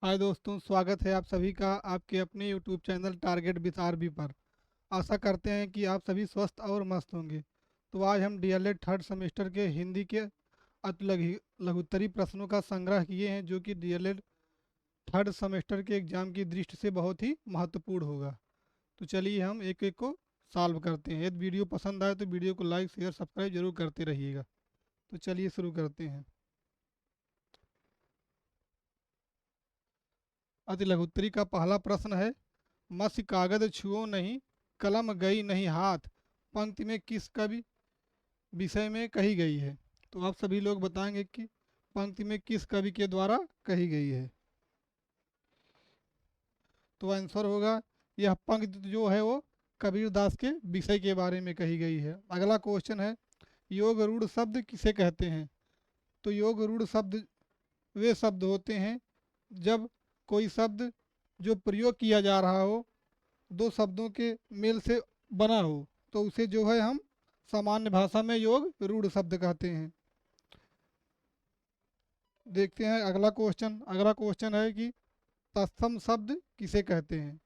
हाय दोस्तों, स्वागत है आप सभी का आपके अपने YouTube channel target with RB पर। आशा करते हैं कि आप सभी स्वस्थ और मस्त होंगे। तो आज हम डीएलएड थर्ड सेमेस्टर के हिंदी के लघुत्तरी प्रश्नों का संग्रह किए हैं, जो कि डीएलएड थर्ड सेमेस्टर के एग्जाम की दृष्टि से बहुत ही महत्वपूर्ण होगा। तो चलिए हम एक एक को सॉल्व करते हैं। यदि वीडियो पसंद आए तो वीडियो को लाइक शेयर सब्सक्राइब जरूर करते रहिएगा। तो चलिए शुरू करते हैं। अति लघुत्तरी का पहला प्रश्न है, मत्स्य कागज छुओ नहीं, कलम गई नहीं हाथ, पंक्ति में किस कवि विषय में कही गई है। तो आप सभी लोग बताएंगे कि पंक्ति में किस कवि के द्वारा कही गई है। तो आंसर होगा, यह पंक्ति जो है वो कबीर दास के विषय के बारे में कही गई है। अगला क्वेश्चन है, योग रूढ़ शब्द किसे कहते हैं। तो योग रूढ़ शब्द वे शब्द होते हैं जब कोई शब्द जो प्रयोग किया जा रहा हो दो शब्दों के मेल से बना हो, तो उसे जो है हम सामान्य भाषा में योग रूढ़ शब्द कहते हैं। देखते हैं अगला क्वेश्चन है कि तत्सम शब्द किसे कहते हैं।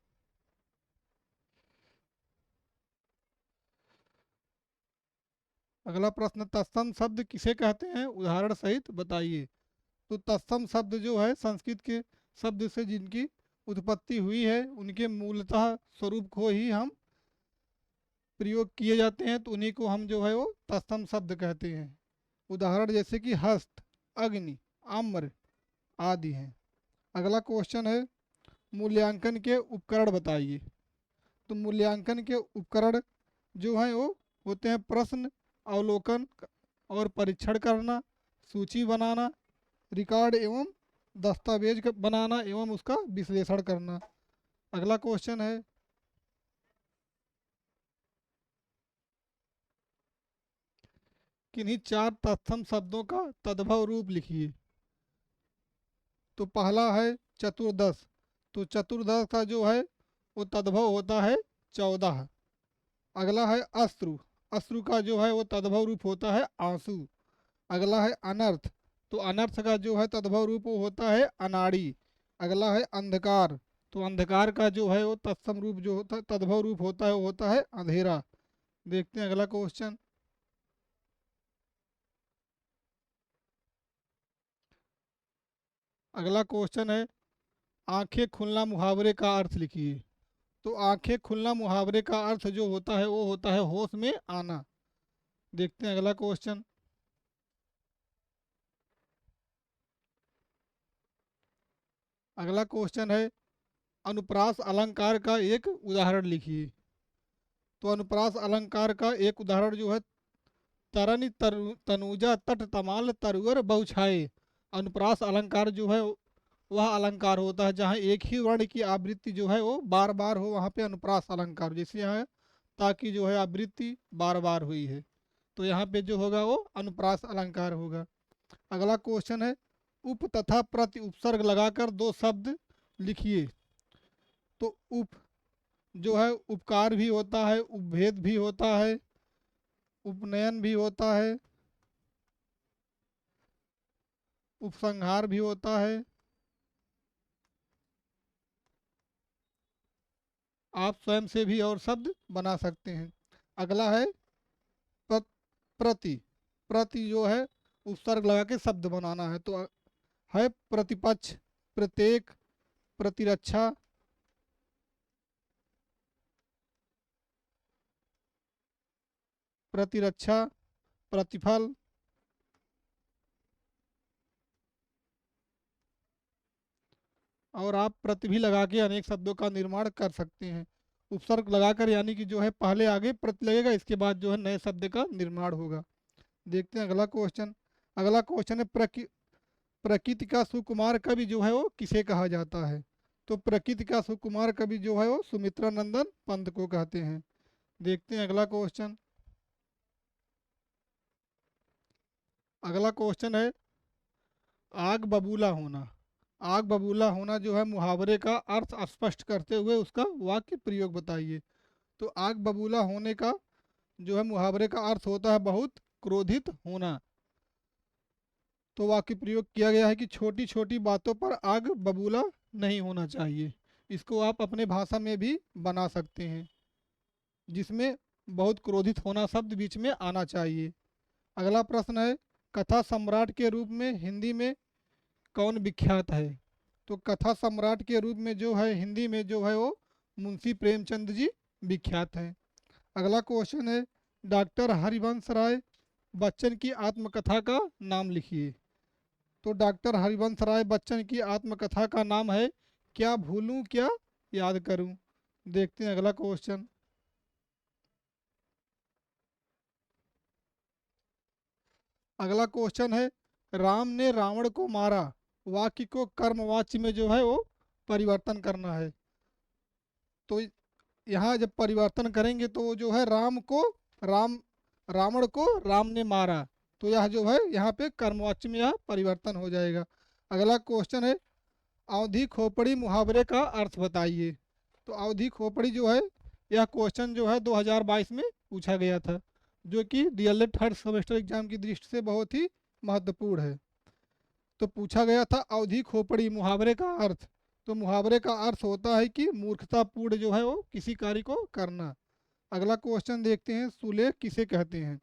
अगला प्रश्न, तत्सम शब्द किसे कहते हैं, उदाहरण सहित बताइए। तो तत्सम शब्द जो है संस्कृत के शब्द से जिनकी उत्पत्ति हुई है, उनके मूलतः स्वरूप को ही हम प्रयोग किए जाते हैं, तो उन्हीं को हम जो है वो तत्सम शब्द कहते हैं। उदाहरण जैसे कि हस्त, अग्नि, आम्र आदि हैं। अगला क्वेश्चन है, मूल्यांकन के उपकरण बताइए। तो मूल्यांकन के उपकरण जो हैं वो होते हैं प्रश्न, अवलोकन और परीक्षण करना, सूची बनाना, रिकॉर्ड एवं दस्तावेज बनाना एवं उसका विश्लेषण करना। अगला क्वेश्चन है, किन्हीं चार तत्सम शब्दों का तद्भव रूप लिखिए। तो पहला है चतुर्दश। तो चतुर्दश का जो है वो तद्भव होता है 14। अगला है अश्रु। अश्रु का जो है वो तद्भव रूप होता है आंसू। अगला है अनर्थ। तो अनर्थ का जो है तद्भव रूप वो होता है अनाड़ी। अगला है अंधकार। तो अंधकार का जो है वो तत्सम रूप जो होता है तद्भव रूप होता है वो होता है अंधेरा। देखते हैं अगला क्वेश्चन। अगला क्वेश्चन है, आंखें खुलना मुहावरे का अर्थ लिखिए। तो आंखें खुलना मुहावरे का अर्थ जो होता है वो होता है होश में आना। देखते हैं अगला क्वेश्चन। अगला क्वेश्चन है, अनुप्रास अलंकार का एक उदाहरण लिखिए। तो अनुप्रास अलंकार का एक उदाहरण जो है, तरनी तनुजा तट तमाल तरुअर बहुछाए। अनुप्रास अलंकार जो है वह अलंकार होता है जहाँ एक ही वर्ण की आवृत्ति जो है वो बार बार हो, वहाँ पे अनुप्रास अलंकार। जैसे यहाँ ताकि जो है आवृत्ति बार बार हुई है, तो यहाँ पे जो होगा वो अनुप्रास अलंकार होगा। अगला क्वेश्चन है, उप तथा प्रति उपसर्ग लगाकर दो शब्द लिखिए। तो उप जो है उपकार भी होता है, उपभेद भी होता है, उपनयन भी होता है, उपसंहार भी होता है। आप स्वयं से भी और शब्द बना सकते हैं। अगला है प्रति। प्रति जो है उपसर्ग लगा के शब्द बनाना है, तो है प्रतिपक्ष, प्रत्येक, प्रतिरक्षा, प्रतिरक्षा, प्रतिफल। और आप प्रति भी लगा के अनेक शब्दों का निर्माण कर सकते हैं। उपसर्ग लगाकर यानी कि जो है पहले आगे प्रति लगेगा, इसके बाद जो है नए शब्द का निर्माण होगा। देखते हैं अगला क्वेश्चन। अगला क्वेश्चन है, प्रकृति का सुकुमार कवि जो है वो किसे कहा जाता है। तो प्रकृति का सुकुमार कवि जो है वो सुमित्रा नंदन पंत को कहते हैं। देखते हैं अगला क्वेश्चन। अगला क्वेश्चन है, आग बबूला होना। आग बबूला होना जो है मुहावरे का अर्थ स्पष्ट करते हुए उसका वाक्य प्रयोग बताइए। तो आग बबूला होने का जो है मुहावरे का अर्थ होता है बहुत क्रोधित होना। तो वाक्य प्रयोग किया गया है कि छोटी छोटी बातों पर आग बबूला नहीं होना चाहिए। इसको आप अपने भाषा में भी बना सकते हैं, जिसमें बहुत क्रोधित होना शब्द बीच में आना चाहिए। अगला प्रश्न है, कथा सम्राट के रूप में हिंदी में कौन विख्यात है? तो कथा सम्राट के रूप में जो है हिंदी में जो है वो मुंशी प्रेमचंद जी विख्यात हैं। अगला क्वेश्चन है, डॉक्टर हरिवंश राय बच्चन की आत्मकथा का नाम लिखिए। तो डॉक्टर हरिवंश राय बच्चन की आत्मकथा का नाम है क्या भूलूं क्या याद करूं। देखते हैं अगला क्वेश्चन। अगला क्वेश्चन है, राम ने रावण को मारा वाक्य को कर्मवाच्य में जो है वो परिवर्तन करना है। तो यहाँ जब परिवर्तन करेंगे तो जो है राम रावण को राम ने मारा, तो यह जो है यहाँ पे कर्मवाच्य में यह परिवर्तन हो जाएगा। अगला क्वेश्चन है, अवधि खोपड़ी मुहावरे का अर्थ बताइए। तो अवधि खोपड़ी जो है यह क्वेश्चन जो है 2022 में पूछा गया था, जो कि डीएलएड थर्ड सेमेस्टर एग्जाम की दृष्टि से बहुत ही महत्वपूर्ण है। तो पूछा गया था अवधि खोपड़ी मुहावरे का अर्थ। तो मुहावरे का अर्थ होता है कि मूर्खतापूर्ण जो है वो किसी कार्य को करना। अगला क्वेश्चन देखते हैं, सुलेख किसे कहते हैं?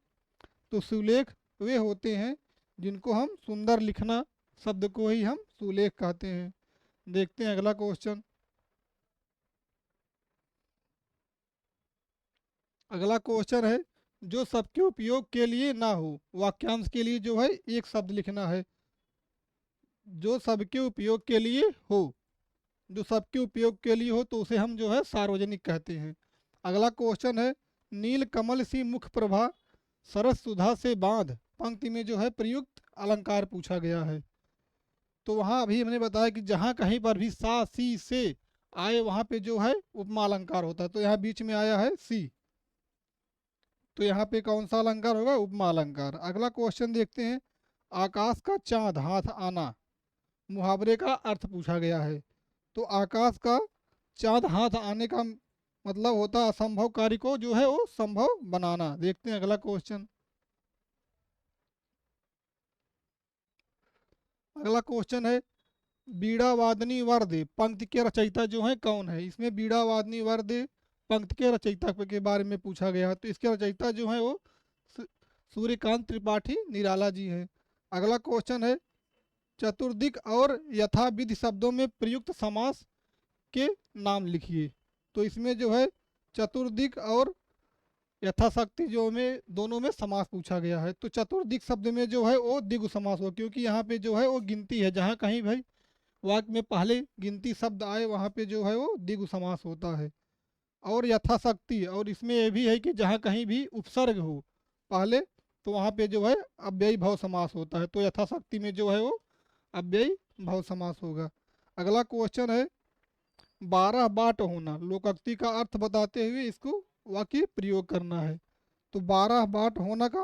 तो सुलेख वे होते हैं जिनको हम सुंदर लिखना शब्द को ही हम सुलेख कहते हैं। देखते हैं अगला क्वेश्चन। अगला क्वेश्चन है, जो सबके उपयोग के लिए ना हो, वाक्यांश के लिए जो है एक शब्द लिखना है। जो सबके उपयोग के लिए हो, जो सबके उपयोग के लिए हो तो उसे हम जो है सार्वजनिक कहते हैं। अगला क्वेश्चन है, नील कमल सी मुख प्रभा सरस सुधा से बांध पंक्ति में जो है प्रयुक्त अलंकार पूछा गया है। तो वहाँ अभी हमने बताया कि जहाँ कहीं पर भी सा सी से आए वहाँ पे जो है उपमा अलंकार होता है। तो यहाँ बीच में आया है सी, तो यहाँ पे कौन सा अलंकार होगा? उपमा अलंकार। अगला क्वेश्चन देखते हैं, आकाश का चांद हाथ आना मुहावरे का अर्थ पूछा गया है। तो आकाश का चांद हाथ आने का मतलब होता है असंभव कार्य को जो है वो संभव बनाना। देखते हैं अगला क्वेश्चन। अगला क्वेश्चन है, बीड़ा वादनी वर्द पंक्ति के रचयिता जो है कौन है? इसमें बीड़ा वादनी वर्द पंक्ति के रचयिता के बारे में पूछा गया है। तो इसके रचयिता जो है वो सूर्यकांत त्रिपाठी निराला जी हैं। अगला क्वेश्चन है, चतुर्दिक और यथाविधि शब्दों में प्रयुक्त समास के नाम लिखिए। तो इसमें जो है चतुर्दिक और यथाशक्ति जो में दोनों में समास पूछा गया है। तो चतुर्दिक शब्द में जो है वो द्विगु समास हो, क्योंकि यहाँ पे जो है वो गिनती है, जहाँ कहीं भाई वाक्य में पहले गिनती शब्द आए वहाँ पे जो है वो द्विगु समास होता है। और यथाशक्ति, और इसमें यह भी है कि जहाँ कहीं भी उपसर्ग हो पहले तो वहाँ पे जो है अव्ययी भाव समास होता है। तो यथाशक्ति में जो है वो अव्ययी भाव समास होगा। अगला क्वेश्चन है, 12 बाट होना लोकोक्ति का अर्थ बताते हुए इसको वाक्य प्रयोग करना है। तो 12 बाट होना का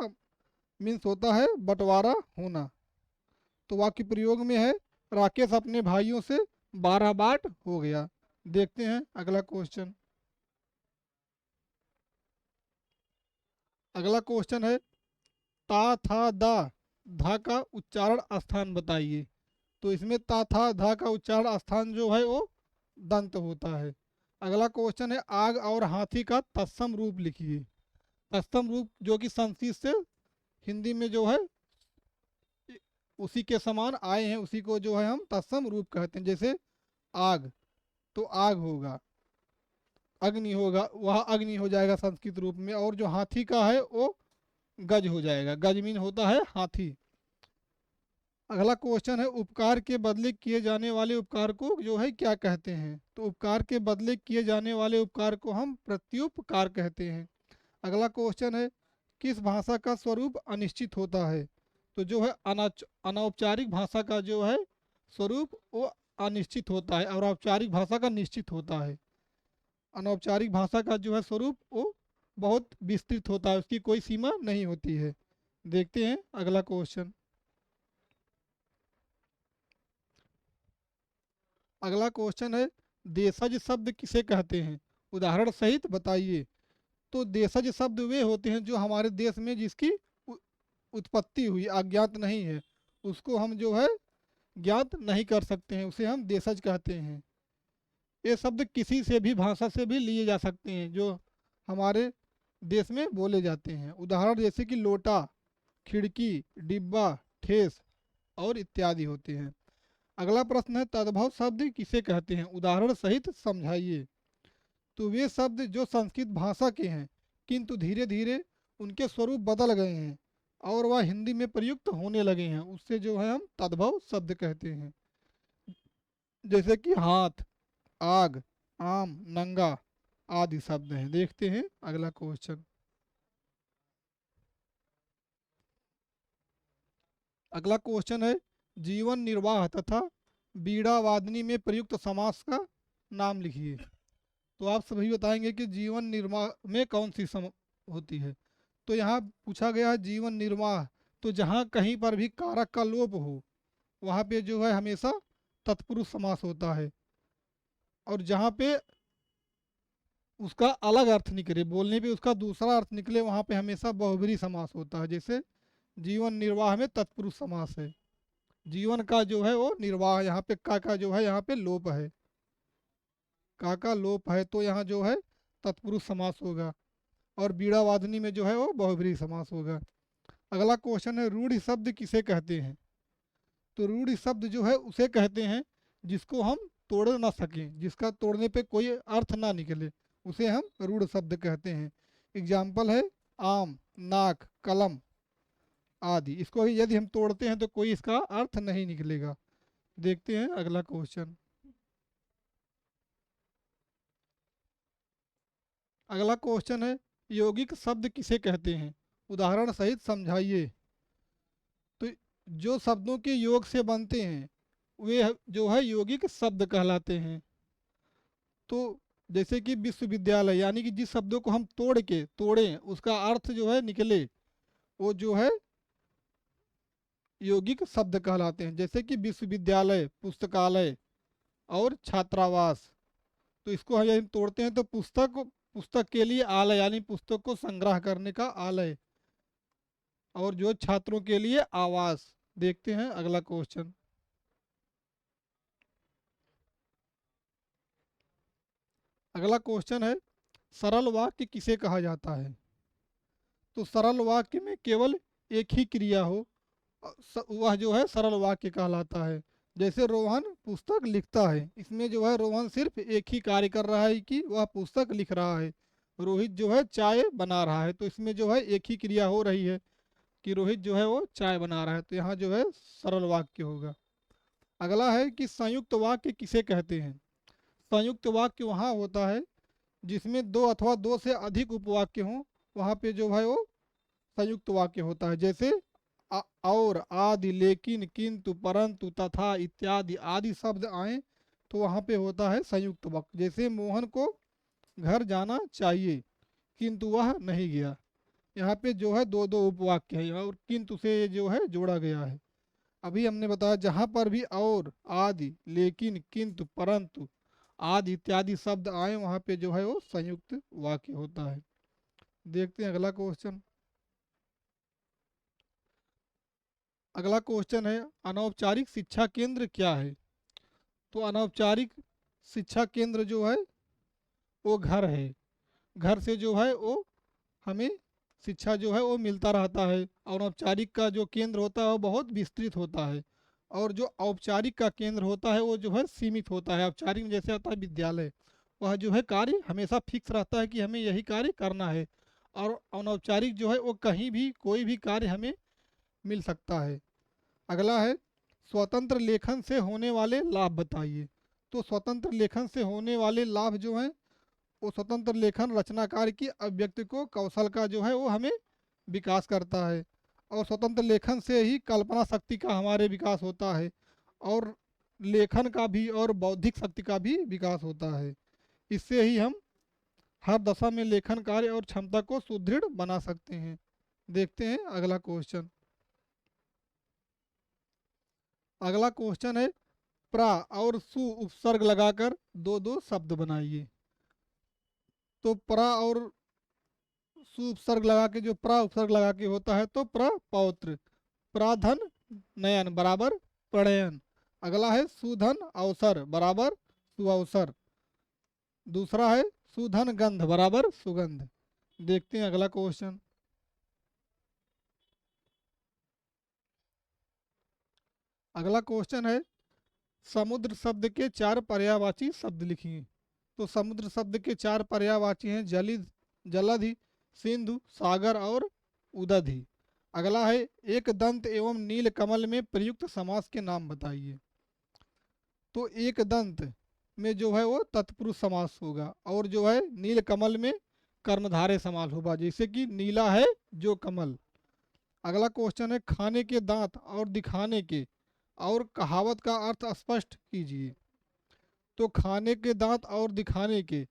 मीन्स होता है बंटवारा होना। तो वाक्य प्रयोग में है, राकेश अपने भाइयों से 12 बाट हो गया। देखते हैं अगला क्वेश्चन। अगला क्वेश्चन है, ता था दा धा का उच्चारण स्थान बताइए। तो इसमें ता था धा का उच्चारण स्थान जो है वो दंत होता है। अगला क्वेश्चन है, आग और हाथी का तत्सम रूप लिखिए। तत्सम रूप जो कि संस्कृत से हिंदी में जो है उसी के समान आए हैं, उसी को जो है हम तत्सम रूप कहते हैं। जैसे आग, तो आग होगा, अग्नि होगा, वह अग्नि हो जाएगा संस्कृत रूप में। और जो हाथी का है वो गज हो जाएगा, गज मीन होता है हाथी। अगला क्वेश्चन है, उपकार के बदले किए जाने वाले उपकार को जो है क्या कहते हैं? तो उपकार के बदले किए जाने वाले उपकार को हम प्रत्युपकार कहते हैं। अगला क्वेश्चन है, किस भाषा का स्वरूप अनिश्चित होता है? तो जो है अनौपचारिक भाषा का जो है स्वरूप वो अनिश्चित होता है, और औपचारिक भाषा का निश्चित होता है। अनौपचारिक भाषा का जो है स्वरूप वो बहुत विस्तृत होता है, उसकी कोई सीमा नहीं होती है। देखते हैं अगला क्वेश्चन। अगला क्वेश्चन है, देशज शब्द किसे कहते हैं? उदाहरण सहित बताइए। तो देशज शब्द वे होते हैं जो हमारे देश में जिसकी उत्पत्ति हुई अज्ञात नहीं है, उसको हम जो है ज्ञात नहीं कर सकते हैं, उसे हम देशज कहते हैं। ये शब्द किसी से भी भाषा से भी लिए जा सकते हैं जो हमारे देश में बोले जाते हैं। उदाहरण जैसे कि लोटा, खिड़की, डिब्बा, ठेस और इत्यादि होते हैं। अगला प्रश्न है तद्भव शब्द किसे कहते हैं, उदाहरण सहित समझाइए। तो वे शब्द जो संस्कृत भाषा के हैं किंतु धीरे धीरे उनके स्वरूप बदल गए हैं और वह हिंदी में प्रयुक्त होने लगे हैं, उससे जो है हम तद्भव शब्द कहते हैं। जैसे कि हाथ, आग, आम, नंगा आदि शब्द हैं। देखते हैं अगला क्वेश्चन। अगला क्वेश्चन है जीवन निर्वाह तथा बीड़ा वादनी में प्रयुक्त समास का नाम लिखिए। तो आप सभी बताएंगे कि जीवन निर्वाह में कौन सी सम होती है। तो यहाँ पूछा गया है जीवन निर्वाह, तो जहाँ कहीं पर भी कारक का लोप हो वहाँ पे जो है हमेशा तत्पुरुष समास होता है, और जहाँ पे उसका अलग अर्थ निकले, बोलने पे उसका दूसरा अर्थ निकले, वहाँ पे हमेशा बहुब्रीहि समास होता है। जैसे जीवन निर्वाह में तत्पुरुष समास है, जीवन का जो है वो निर्वाह, यहाँ पे का जो है यहाँ पे लोप है, का लोप है, तो यहाँ जो है तत्पुरुष समास होगा, और बीड़ा वादनी में जो है वो बहुब्रीहि समास होगा। अगला क्वेश्चन है रूढ़ि शब्द किसे कहते हैं। तो रूढ़ि शब्द जो है उसे कहते हैं जिसको हम तोड़ ना सकें, जिसका तोड़ने पे कोई अर्थ ना निकले, उसे हम रूढ़ शब्द कहते हैं। एग्जाम्पल है आम, नाक, कलम आदि। इसको यदि हम तोड़ते हैं तो कोई इसका अर्थ नहीं निकलेगा। देखते हैं अगला क्वेश्चन। अगला क्वेश्चन है यौगिक शब्द किसे कहते हैं, उदाहरण सहित समझाइए। तो जो शब्दों के योग से बनते हैं वे जो है यौगिक शब्द कहलाते हैं। तो जैसे कि विश्वविद्यालय, यानी कि जिस शब्दों को हम तोड़ें उसका अर्थ जो है निकले, वो जो है यौगिक शब्द कहलाते हैं। जैसे कि विश्वविद्यालय, पुस्तकालय और छात्रावास। तो इसको हम यदि तोड़ते हैं तो पुस्तक के लिए आलय, यानी पुस्तक को संग्रह करने का आलय, और जो छात्रों के लिए आवास। देखते हैं अगला क्वेश्चन। अगला क्वेश्चन है सरल वाक्य किसे कहा जाता है। तो सरल वाक्य में केवल एक ही क्रिया हो, वह जो है सरल वाक्य कहलाता है। जैसे रोहन पुस्तक लिखता है, इसमें जो है रोहन सिर्फ एक ही कार्य कर रहा है कि वह पुस्तक लिख रहा है। रोहित जो है चाय बना रहा है, तो इसमें जो है एक ही क्रिया हो रही है कि रोहित जो है वो चाय बना रहा है, तो यहाँ जो है सरल वाक्य होगा। अगला है कि संयुक्त वाक्य किसे कहते हैं। संयुक्त वाक्य वहाँ होता है जिसमें दो अथवा दो से अधिक उपवाक्य हों, वहाँ पे जो है वो संयुक्त वाक्य होता है। जैसे और, आदि, लेकिन, किंतु, परंतु, तथा इत्यादि आदि शब्द आए तो वहाँ पे होता है संयुक्त वाक्य। जैसे मोहन को घर जाना चाहिए किंतु वह नहीं गया, यहाँ पे जो है दो दो उपवाक्य है और किंतु से जो है जोड़ा गया है। अभी हमने बताया जहाँ पर भी और, आदि, लेकिन, किंतु, परंतु आदि इत्यादि शब्द आए वहाँ पे जो है वो संयुक्त वाक्य होता है। देखते हैं अगला क्वेश्चन। अगला क्वेश्चन है अनौपचारिक शिक्षा केंद्र क्या है। तो अनौपचारिक शिक्षा केंद्र जो है वो घर है। घर से जो है वो हमें शिक्षा जो है वो मिलता रहता है। और औपचारिक का जो केंद्र होता है वो बहुत विस्तृत होता है, और जो औपचारिक का केंद्र होता है वो जो है सीमित होता है। औपचारिक में जैसे होता है विद्यालय, वह जो है कार्य हमेशा फिक्स रहता है कि हमें यही कार्य करना है, और अनौपचारिक जो है वो कहीं भी कोई भी कार्य हमें मिल सकता है। अगला है स्वतंत्र लेखन से होने वाले लाभ बताइए। तो स्वतंत्र लेखन से होने वाले लाभ जो हैं वो स्वतंत्र लेखन रचनाकार की अभिव्यक्ति को कौशल का जो है वो हमें विकास करता है, और स्वतंत्र लेखन से ही कल्पना शक्ति का हमारे विकास होता है, और लेखन का भी और बौद्धिक शक्ति का भी विकास होता है। इससे ही हम हर दशा में लेखन कार्य और क्षमता को सुदृढ़ बना सकते हैं। देखते हैं अगला क्वेश्चन। अगला क्वेश्चन है प्रा और सु उपसर्ग लगाकर दो दो शब्द बनाइए। तो प्रा और सु उपसर्ग लगा के, जो प्रा उपसर्ग लगा के होता है तो प्रपौत्र, प्राधन नयन बराबर प्रणयन, अगला है सुधन अवसर बराबर सुअवसर। दूसरा है सुधन गंध बराबर सुगंध। देखते हैं अगला क्वेश्चन। अगला क्वेश्चन है समुद्र शब्द के चार पर्यायवाची शब्द लिखिए। तो समुद्र शब्द के चार पर्यायवाची हैं जलिद, जलधि, सिंधु, सागर और उदधि। अगला है एक दंत एवं नील कमल में प्रयुक्त समास के नाम बताइए। तो एक दंत में जो है वो तत्पुरुष समास होगा और जो है नील कमल में कर्मधारय समास होगा, जैसे कि नीला है जो कमल। अगला क्वेश्चन है खाने के दांत और दिखाने के और कहावत का अर्थ स्पष्ट कीजिए। तो खाने के दांत और दिखाने के,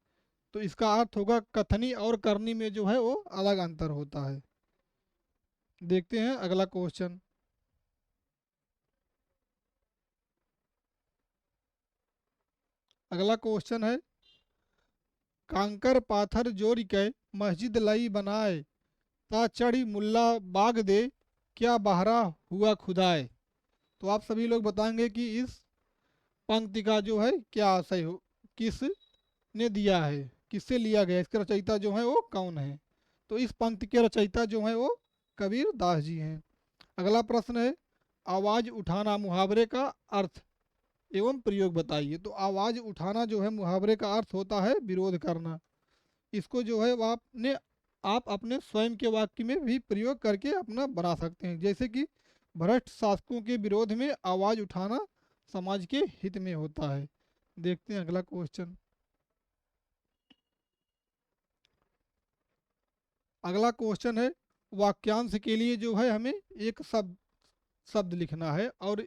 तो इसका अर्थ होगा कथनी और करनी में जो है वो अलग अंतर होता है। देखते हैं अगला क्वेश्चन। अगला क्वेश्चन है कांकर पाथर जोड़ के मस्जिद लई बनाए ता चढ़ी मुल्ला बाग दे क्या बहरा हुआ खुदाए। तो आप सभी लोग बताएंगे कि इस पंक्ति का जो है क्या आशय हो, किस ने दिया है, किससे लिया गया, इसके रचयिता जो है वो कौन है। तो इस पंक्ति के रचयिता जो है वो कबीर दास जी हैं। अगला प्रश्न है आवाज उठाना मुहावरे का अर्थ एवं प्रयोग बताइए। तो आवाज उठाना जो है मुहावरे का अर्थ होता है विरोध करना। इसको जो है वो आप अपने स्वयं के वाक्य में भी प्रयोग करके अपना बना सकते हैं, जैसे कि भ्रष्ट शासकों के विरोध में आवाज उठाना समाज के हित में होता है। देखते हैं अगला क्वेश्चन। अगला क्वेश्चन है वाक्यांश के लिए जो है हमें एक शब्द शब्द लिखना है और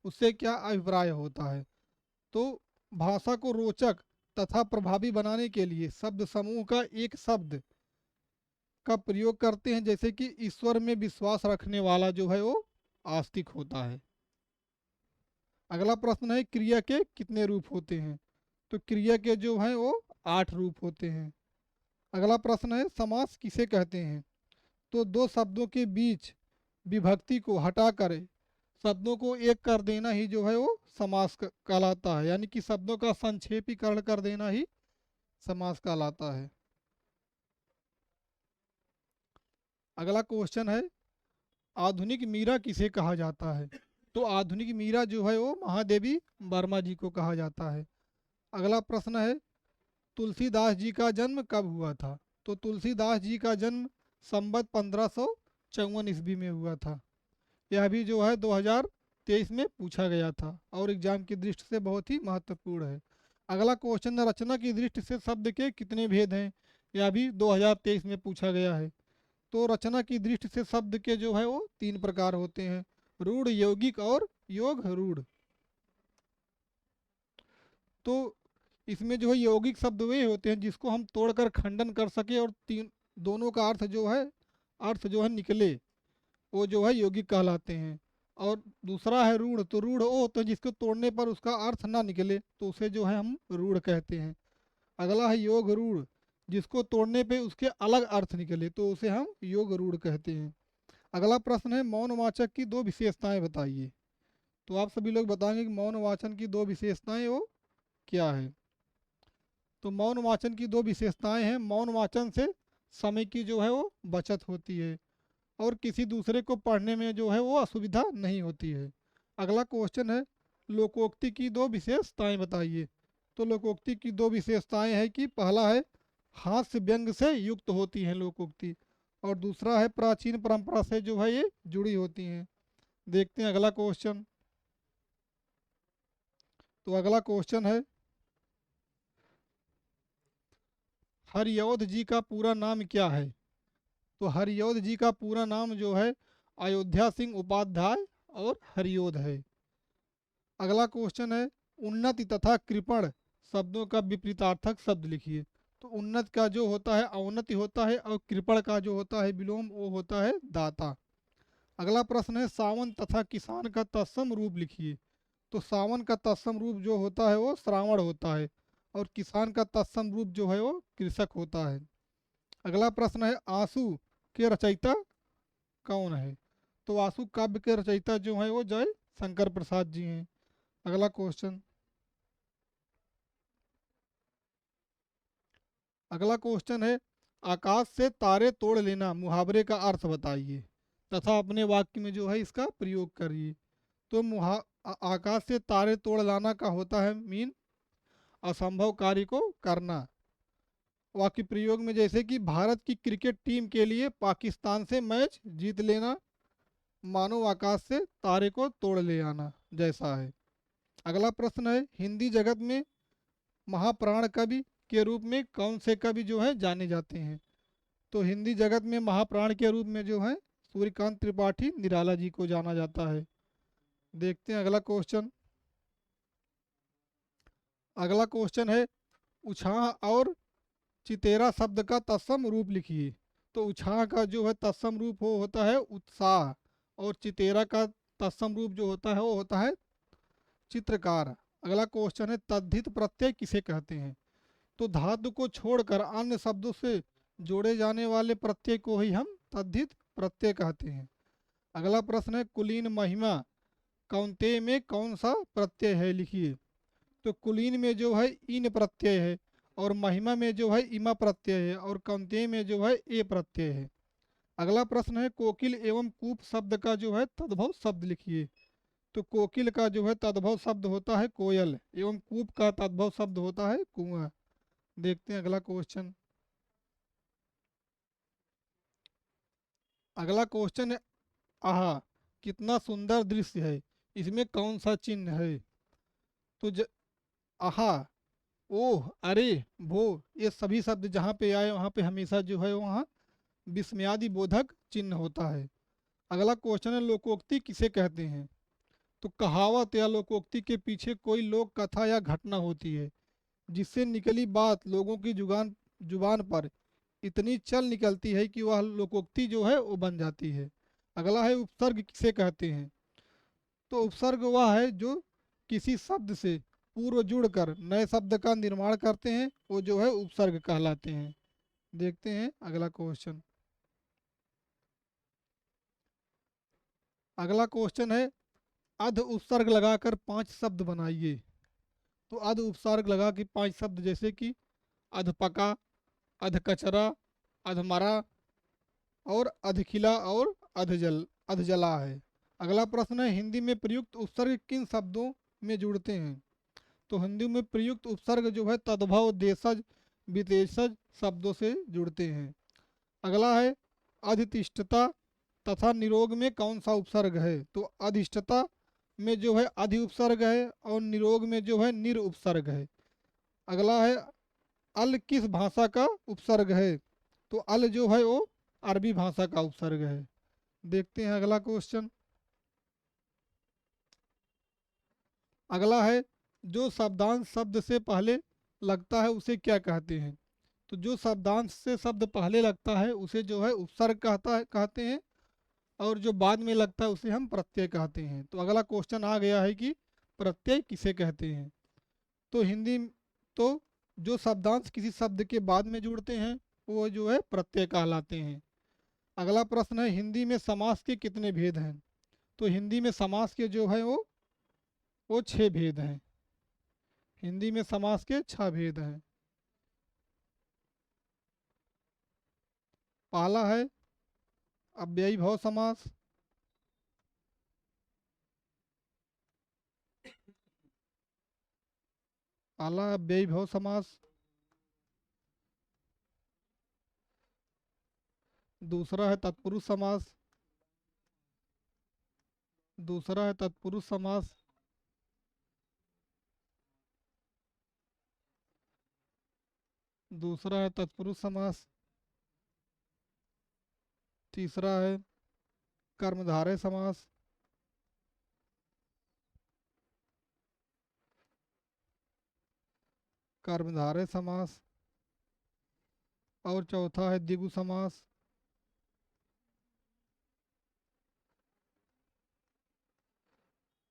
उससे क्या अभिप्राय होता है। तो भाषा को रोचक तथा प्रभावी बनाने के लिए शब्द समूह का एक शब्द का प्रयोग करते हैं, जैसे कि ईश्वर में विश्वास रखने वाला जो है वो आस्तिक होता है। अगला प्रश्न है क्रिया के कितने रूप होते हैं। तो क्रिया के जो हैं वो 8 रूप होते हैं। अगला प्रश्न है समास किसे कहते हैं। तो दो शब्दों के बीच विभक्ति को हटाकर शब्दों को एक कर देना ही जो है वो समास कहलाता है, यानी कि शब्दों का संक्षेपीकरण कर देना ही समास कहलाता है। अगला क्वेश्चन है आधुनिक मीरा किसे कहा जाता है। तो आधुनिक मीरा जो है वो महादेवी वर्मा जी को कहा जाता है। अगला प्रश्न है तुलसीदास जी का जन्म कब हुआ था। तो तुलसीदास जी का जन्म संवत 1554 ईस्वी में हुआ था। यह भी जो है 2023 में पूछा गया था और एग्जाम की दृष्टि से बहुत ही महत्वपूर्ण है। अगला क्वेश्चन रचना की दृष्टि से शब्द के कितने भेद हैं। यह भी 2023 में पूछा गया है। तो रचना की दृष्टि से शब्द के जो है वो 3 प्रकार होते हैं, रूढ़, यौगिक और योग रूढ़। तो इसमें जो है यौगिक शब्द वे होते हैं जिसको हम तोड़कर खंडन कर सके और तीन दोनों का अर्थ जो है निकले, वो जो है यौगिक कहलाते हैं। और दूसरा है रूढ़, तो रूढ़ वो होता है जिसको तोड़ने पर उसका अर्थ ना निकले, तो उसे जो है हम रूढ़ कहते हैं। अगला है योग रूढ़, जिसको तोड़ने पे उसके अलग अर्थ निकले तो उसे हम योग रूढ़ कहते हैं। अगला प्रश्न है मौनवाचक की 2 विशेषताएं बताइए। तो आप सभी लोग बताएंगे कि मौन वाचन की 2 विशेषताएं वो क्या है। तो मौन वाचन की 2 विशेषताएं हैं। मौन वाचन से समय की जो है वो बचत होती है और किसी दूसरे को पढ़ने में जो है वो असुविधा नहीं होती है। अगला क्वेश्चन है लोकोक्ति की 2 विशेषताएं बताइए। तो लोकोक्ति की 2 विशेषताएं हैं कि पहला है हास्य व्यंग से युक्त होती है लोकोक्ति और दूसरा है प्राचीन परंपरा से जो है ये जुड़ी होती हैं। देखते हैं अगला क्वेश्चन। तो अगला क्वेश्चन है हरिऔध जी का पूरा नाम क्या है। तो हरिऔध जी का पूरा नाम जो है अयोध्या सिंह उपाध्याय और हरिऔध है। अगला क्वेश्चन है उन्नति तथा कृपण शब्दों का विपरीतार्थक शब्द लिखिए। तो उन्नत का जो होता है अवनति होता है और कृपण का जो होता है विलोम वो होता है दाता। अगला प्रश्न है सावन तथा किसान का तत्सम रूप लिखिए। तो सावन का तत्सम रूप जो होता है वो श्रावण होता है और किसान का तत्सम रूप जो है वो कृषक होता है। अगला प्रश्न है आंसू के रचयिता कौन है। तो आंसू काव्य के रचयिता जो है वो जय शंकर प्रसाद जी हैं। अगला क्वेश्चन। अगला क्वेश्चन है, आकाश से तारे तोड़ लेना मुहावरे का अर्थ बताइए तथा अपने वाक्य में जो है इसका प्रयोग करिए। तो आकाश से तारे तोड़ लाना का होता है मीन असंभव कार्य को करना। वाक्य प्रयोग में जैसे कि भारत की क्रिकेट टीम के लिए पाकिस्तान से मैच जीत लेना मानो आकाश से तारे को तोड़ ले आना जैसा है। अगला प्रश्न है, हिंदी जगत में महाप्राण कवि के रूप में कौन से कवि जो है जाने जाते हैं। तो हिंदी जगत में महाप्राण के रूप में जो है सूर्यकांत त्रिपाठी निराला जी को जाना जाता है। देखते हैं अगला क्वेश्चन। अगला क्वेश्चन है, उछाह और चितेरा शब्द का तत्सम रूप लिखिए। तो उछाह का जो है तत्सम रूप वो होता है उत्साह, और चितेरा का तत्सम रूप जो होता है वो होता है चित्रकार। अगला क्वेश्चन है, तद्धित प्रत्यय किसे कहते हैं। तो धातु को छोड़कर अन्य शब्दों से जोड़े जाने वाले प्रत्यय को ही हम तद्धित प्रत्यय कहते हैं। अगला प्रश्न है, कुलीन महिमा कौनते में कौन सा प्रत्यय है लिखिए। तो कुलीन में जो है इन प्रत्यय है, और महिमा में जो है इमा प्रत्यय है, और कौनते में जो है ए प्रत्यय है। अगला प्रश्न है, कोकिल एवं कूप शब्द का जो है तद्भव शब्द लिखिए। तो कोकिल का जो है तद्भव शब्द होता है कोयल, एवं कूप का तद्भव शब्द होता है कुआं। देखते हैं अगला क्वेश्चन। अगला क्वेश्चन है, आहा कितना सुंदर दृश्य है, इसमें कौन सा चिन्ह है। तो आहा, ओह, अरे, भो, ये सभी शब्द जहाँ पे आए वहाँ पे हमेशा जो है वहाँ विस्मयादि बोधक चिन्ह होता है। अगला क्वेश्चन है, लोकोक्ति किसे कहते हैं। तो कहावत या लोकोक्ति के पीछे कोई लोक कथा या घटना होती है जिससे निकली बात लोगों की जुबान जुबान पर इतनी चल निकलती है कि वह लोकोक्ति जो है वो बन जाती है। अगला है, उपसर्ग किसे कहते हैं। तो उपसर्ग वह है जो किसी शब्द से पूर्व जुड़कर नए शब्द का निर्माण करते हैं, वो जो है उपसर्ग कहलाते हैं। देखते हैं अगला क्वेश्चन। अगला क्वेश्चन है, अध उपसर्ग लगाकर 5 शब्द बनाइए। तो अध उपसर्ग लगा के 5 शब्द जैसे कि अधपका, अधकचरा, अधमरा, और अधखिला, और अधजल, अधजला है। अगला प्रश्न है, हिंदी में प्रयुक्त उपसर्ग किन शब्दों में जुड़ते हैं। तो हिंदी में प्रयुक्त उपसर्ग जो है तद्भव, देशज, विशेषज शब्दों से जुड़ते हैं। अगला है, अधितिष्ठता तथा निरोग में कौन सा उपसर्ग है। तो अधिष्ठता में जो है अधि उपसर्ग है, और निरोग में जो है निर उपसर्ग है। अगला है, अल किस भाषा का उपसर्ग है। तो अल जो है वो अरबी भाषा का उपसर्ग है। देखते हैं अगला क्वेश्चन। अगला है, जो शब्दांश शब्द से पहले लगता है उसे क्या कहते हैं। तो जो शब्दांश से शब्द पहले लगता है उसे जो है उपसर्ग कहते हैं, और जो बाद में लगता है उसे हम प्रत्यय कहते हैं। तो अगला क्वेश्चन आ गया है कि प्रत्यय किसे कहते हैं। तो हिंदी तो जो शब्दांश किसी शब्द के बाद में जुड़ते हैं वो जो है प्रत्यय कहलाते हैं। अगला प्रश्न है, हिंदी में समास के कितने भेद हैं। तो हिंदी में समास के जो है वो 6 भेद हैं। हिंदी में समास के 6 भेद हैं। पहला है अव्ययी भाव समास। पहला अव्ययी भाव समास। दूसरा है तत्पुरुष समास। दूसरा है तत्पुरुष समास। दूसरा है तत्पुरुष समास। तीसरा है कर्मधारय समास। कर्मधारय समास। और चौथा है द्विगु समास।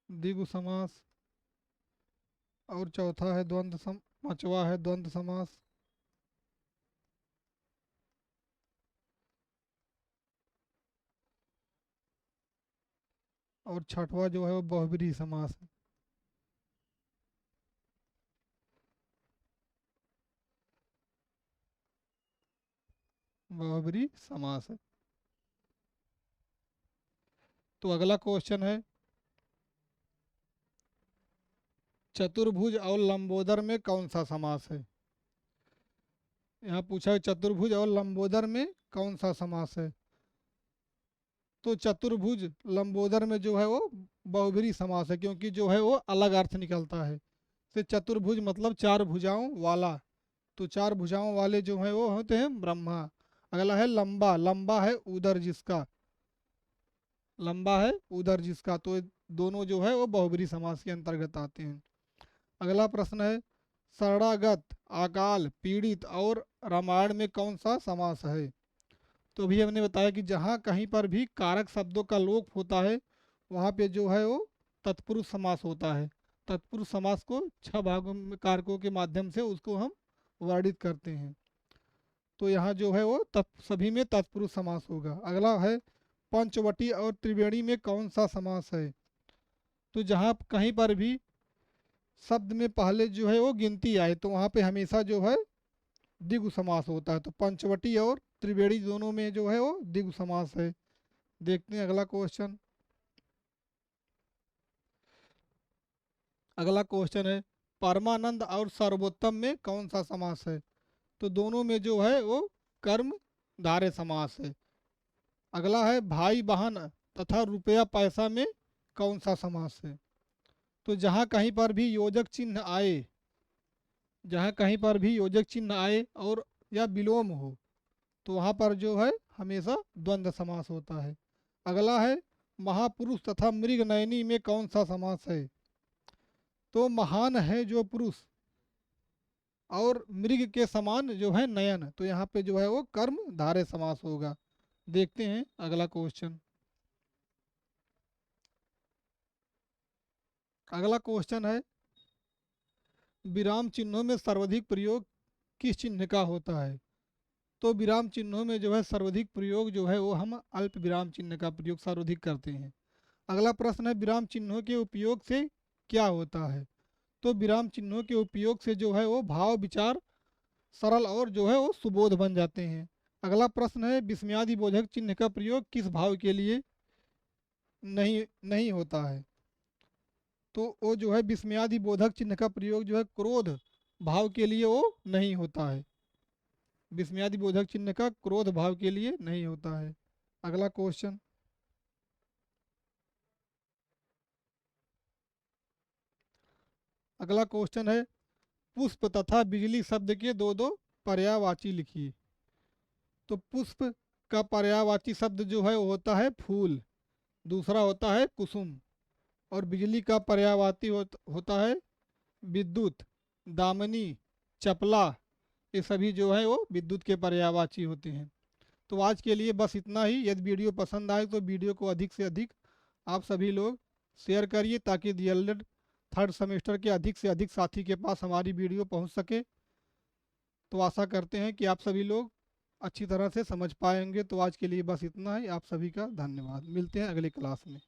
द्विगु समास। और चौथा है पांचवा है द्वंद्व समास। और छठवा जो है वो बहुब्रीहि समास है। बहुब्री समास है। तो अगला क्वेश्चन है, चतुर्भुज और लंबोदर में कौन सा समास है। यहाँ पूछा है चतुर्भुज और लंबोदर में कौन सा समास है। तो चतुर्भुज लंबोदर में जो है वो बहुब्री समास है, क्योंकि जो है वो अलग अर्थ निकलता है। तो चतुर्भुज मतलब चार भुजाओं वाला, तो चार भुजाओं वाले जो है वो होते हैं ब्रह्मा। अगला है लंबा, लंबा है उदर जिसका, लंबा है उदर जिसका, तो दोनों जो है वो बहुब्री समास के अंतर्गत आते हैं। अगला प्रश्न है, शरणागत, अकाल, पीड़ित और रामायण में कौन सा समास है। तो अभी हमने बताया कि जहाँ कहीं पर भी कारक शब्दों का लोप होता है वहाँ पे जो है वो तत्पुरुष समास होता है। तत्पुरुष समास को 6 भागों में कारकों के माध्यम से उसको हम वर्णित करते हैं। तो यहाँ जो है वो सभी में तत्पुरुष समास होगा। अगला है, पंचवटी और त्रिवेणी में कौन सा समास है। तो जहाँ कहीं पर भी शब्द में पहले जो है वो गिनती आए तो वहाँ पे हमेशा जो है द्विगु समास होता है। तो पंचवटी और त्रिवेणी दोनों में जो है वो द्विगु समास है। देखते हैं अगला क्वेश्चन। अगला क्वेश्चन है, परमानंद और सर्वोत्तम में कौन सा समास है। तो दोनों में जो है वो कर्म धारय समास है। अगला है, भाई बहन तथा रुपया पैसा में कौन सा समास है। तो जहाँ कहीं पर भी योजक चिन्ह आए, जहाँ कहीं पर भी योजक चिन्ह आए और या विलोम हो तो वहाँ पर जो है हमेशा द्वंद्व समास होता है। अगला है, महापुरुष तथा मृग नयनी में कौन सा समास है। तो महान है जो पुरुष और मृग के समान जो है नयन, तो यहाँ पे जो है वो कर्म धारय समास होगा। देखते हैं अगला क्वेश्चन। अगला क्वेश्चन है, विराम चिन्हों में सर्वाधिक प्रयोग किस चिन्ह का होता है। तो विराम चिन्हों में जो है सर्वाधिक प्रयोग जो है वो हम अल्प विराम चिन्ह का प्रयोग सर्वाधिक करते हैं। अगला प्रश्न है, विराम चिन्हों के उपयोग से क्या होता है। तो विराम चिन्हों के उपयोग से जो है वो भाव विचार सरल और जो है वो सुबोध बन जाते हैं। अगला प्रश्न है, विस्मयादि बोधक चिन्ह का प्रयोग किस भाव के लिए नहीं नहीं होता है। तो वो जो है विस्मयादि बोधक चिन्ह का प्रयोग जो है क्रोध भाव के लिए वो नहीं होता है। विस्मयादि बोधक चिन्ह का क्रोध भाव के लिए नहीं होता है। अगला क्वेश्चन। अगला क्वेश्चन है, पुष्प तथा बिजली शब्द के दो दो पर्यायवाची लिखिए। तो पुष्प का पर्यायवाची शब्द जो है वो होता है फूल, दूसरा होता है कुसुम, और बिजली का पर्यायवाची होता है विद्युत, दामिनी, चपला। ये सभी जो है वो विद्युत के पर्यायवाची होते हैं। तो आज के लिए बस इतना ही। यदि वीडियो पसंद आए तो वीडियो को अधिक से अधिक आप सभी लोग शेयर करिए, ताकि डीएलएड थर्ड सेमेस्टर के अधिक से अधिक साथी के पास हमारी वीडियो पहुंच सके। तो आशा करते हैं कि आप सभी लोग अच्छी तरह से समझ पाएंगे। तो आज के लिए बस इतना ही। आप सभी का धन्यवाद। मिलते हैं अगली क्लास में।